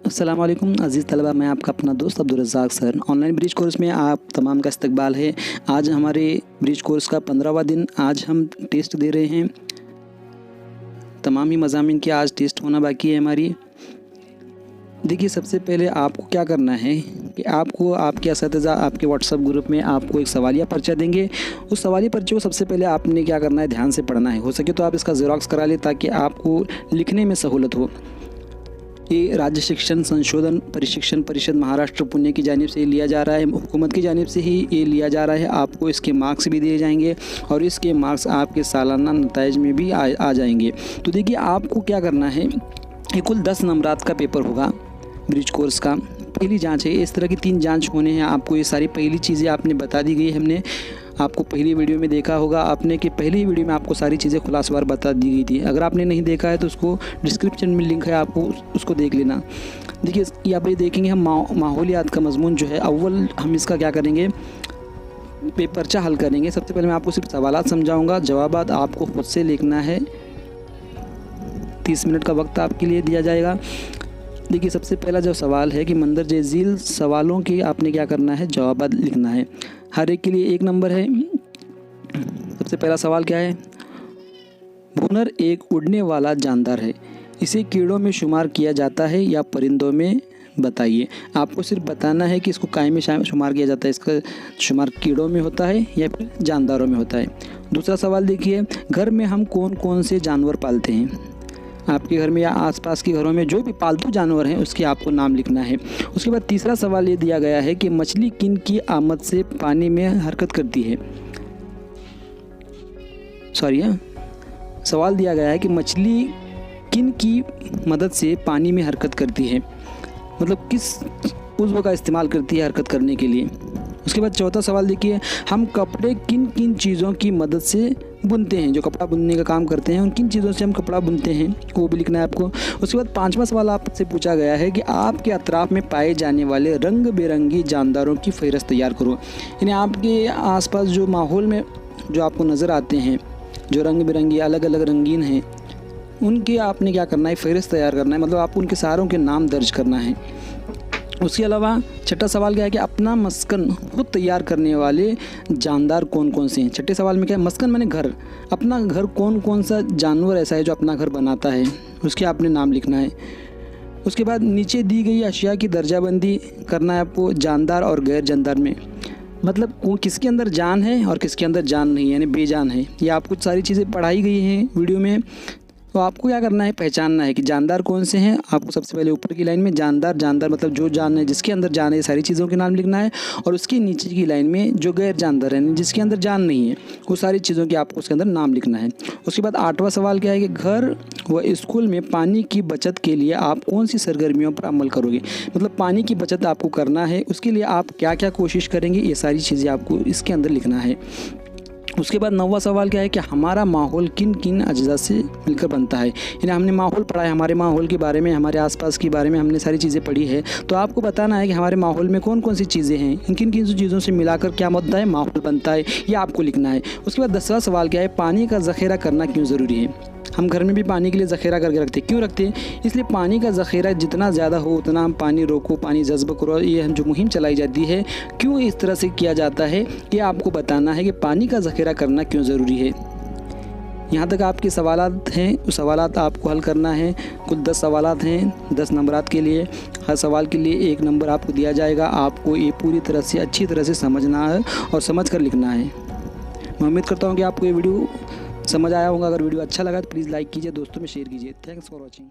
अस्सलाम वालेकुम अज़ीज़ तलबा, मैं आपका अपना दोस्त Abdul Razzaq sir. Online bridge course में आप तमाम का इस्तकबाल है। आज हमारे ब्रिज कोर्स का 15वां दिन। आज हम टेस्ट दे रहे हैं। तमाम ही मज़ामीन की आज टेस्ट होना बाकी है हमारी। देखिए, सबसे पहले आपको क्या करना है कि आपको आपके असातिज़ा आपके व्हाट्सएप ग्रुप में आपको एक सवालिया पर्चा देंगे। उस सवालिया पर्चे को सबसे पहले आपने क्या करना है, ध्यान से पढ़ना है। हो सके तो आप इसका ज़ेरॉक्स करा लें ताकि आपको लिखने में सहूलत हो। ये राज्य शिक्षण संशोधन प्रशिक्षण परिषद महाराष्ट्र पुणे की जानिब से लिया जा रहा है, हुकूमत की जानिब से ही ये लिया जा रहा है। आपको इसके मार्क्स भी दिए जाएंगे और इसके मार्क्स आपके सालाना नताइज में भी आ जाएंगे। तो देखिए, आपको क्या करना है, ये कुल 10 नंबरात का पेपर होगा ब्रिज कोर्स का। पहली जांच है, इस तरह की 3 जांच होने हैं। आपको ये सारी पहली चीज़ें आपने बता दी गई। हमने आपको पहली वीडियो में देखा होगा आपने कि पहली वीडियो में आपको सारी चीज़ें खुलासवार बता दी गई थी। अगर आपने नहीं देखा है तो उसको डिस्क्रिप्शन में लिंक है, आपको उसको देख लेना। देखिए, यहाँ पर देखेंगे हम माहौलियात का मजमून जो है, अव्वल हम इसका क्या करेंगे, पेपरचा हल करेंगे। सबसे पहले मैं आपको सिर्फ सवालात समझाऊँगा, जवाबात आपको खुद से लिखना है। 30 मिनट का वक्त आपके लिए दिया जाएगा। देखिए, सबसे पहला जो सवाल है कि मंदरजे झील सवालों की आपने क्या करना है, जवाब लिखना है। हर एक के लिए 1 नंबर है। सबसे पहला सवाल क्या है, भुनर एक उड़ने वाला जानदार है, इसे कीड़ों में शुमार किया जाता है या परिंदों में, बताइए। आपको सिर्फ बताना है कि इसको काय में शुमार किया जाता है, इसका शुमार कीड़ों में होता है या फिर जानदारों में होता है। दूसरा सवाल देखिए, घर में हम कौन कौन से जानवर पालते हैं। आपके घर में या आसपास के घरों में जो भी पालतू जानवर हैं उसके आपको नाम लिखना है। उसके बाद तीसरा सवाल ये दिया गया है कि मछली किन की आमद से पानी में हरकत करती है। सवाल दिया गया है कि मछली किन की मदद से पानी में हरकत करती है, मतलब किस उज़्व का इस्तेमाल करती है हरकत करने के लिए। उसके बाद चौथा सवाल देखिए, हम कपड़े किन किन चीज़ों की मदद से बुनते हैं। जो कपड़ा बुनने का काम करते हैं उन किन चीज़ों से हम कपड़ा बुनते हैं, वो भी लिखना है आपको। उसके बाद 5वां सवाल आपसे पूछा गया है कि आपके अतराफ में पाए जाने वाले रंग बिरंगी जानदारों की फ़हरिस्त तैयार करो। यानी आपके आसपास जो माहौल में जो आपको नज़र आते हैं, जो रंग बिरंगी अलग अलग रंगीन हैं, उनके आपने क्या करना है, फ़हरिस्त तैयार करना है। मतलब आपको उनके सारों के नाम दर्ज करना है। उसके अलावा छठा सवाल क्या है कि अपना मस्कन खुद तैयार करने वाले जानदार कौन कौन से हैं। छठे सवाल में क्या है, मस्कन माने घर, अपना घर कौन कौन सा जानवर ऐसा है जो अपना घर बनाता है, उसके आपने नाम लिखना है। उसके बाद नीचे दी गई अशिया की दर्जाबंदी करना है आपको जानदार और गैर जानदार में। मतलब वो किसके अंदर जान है और किसके अंदर जान नहीं है, यानी बेजान है। ये आपको सारी चीज़ें पढ़ाई गई हैं वीडियो में। तो आपको क्या करना है, पहचानना है कि जानदार कौन से हैं। आपको सबसे पहले ऊपर की लाइन में जानदार मतलब जो जान है, जिसके अंदर जान है, सारी चीज़ों के नाम लिखना है। और उसकी नीचे की लाइन में जो गैर जानदार है, जिसके अंदर जान नहीं है, वो सारी चीज़ों की आपको उसके अंदर नाम लिखना है। उसके बाद 8वां सवाल क्या है कि घर व स्कूल में पानी की बचत के लिए आप कौन सी सरगर्मियों पर अमल करोगे। मतलब पानी की बचत आपको करना है, उसके लिए आप क्या क्या कोशिश करेंगे, ये सारी चीज़ें आपको इसके अंदर लिखना है। उसके बाद 9वां सवाल क्या है कि हमारा माहौल किन किन अज्जा से मिलकर बनता है। यानी हमने माहौल पढ़ा है, हमारे माहौल के बारे में, हमारे आसपास के बारे में हमने सारी चीज़ें पढ़ी है। तो आपको बताना है कि हमारे माहौल में कौन कौन सी चीज़ें हैं, इन किन किन चीज़ों से मिलाकर क्या बनता है, माहौल बनता है, ये आपको लिखना है। उसके बाद 10वां सवाल क्या है, पानी का ज़ख़ीरा करना क्यों ज़रूरी है। हम घर में भी पानी के लिए ज़ख़ीरा करके रखते हैं, क्यों रखते हैं, इसलिए पानी का ज़ख़ीरा जितना ज़्यादा हो उतना हम पानी रोको, पानी जज्ब करो। ये हम जो मुहिम चलाई जाती है, क्यों इस तरह से किया जाता है, ये आपको बताना है कि पानी का ज़ख़ीरा करना क्यों ज़रूरी है। यहाँ तक आपके सवालात हैं, उस सवालात आपको हल करना है। कुल 10 सवालात हैं 10 नंबरात के लिए। हर सवाल के लिए 1 नंबर आपको दिया जाएगा। आपको ये पूरी तरह से अच्छी तरह से समझना है और समझ कर लिखना है। मैं उम्मीद करता हूँ कि आपको ये वीडियो समझ आया होगा। अगर वीडियो अच्छा लगा तो प्लीज़ लाइक कीजिए, दोस्तों में शेयर कीजिए। Thanks for watching.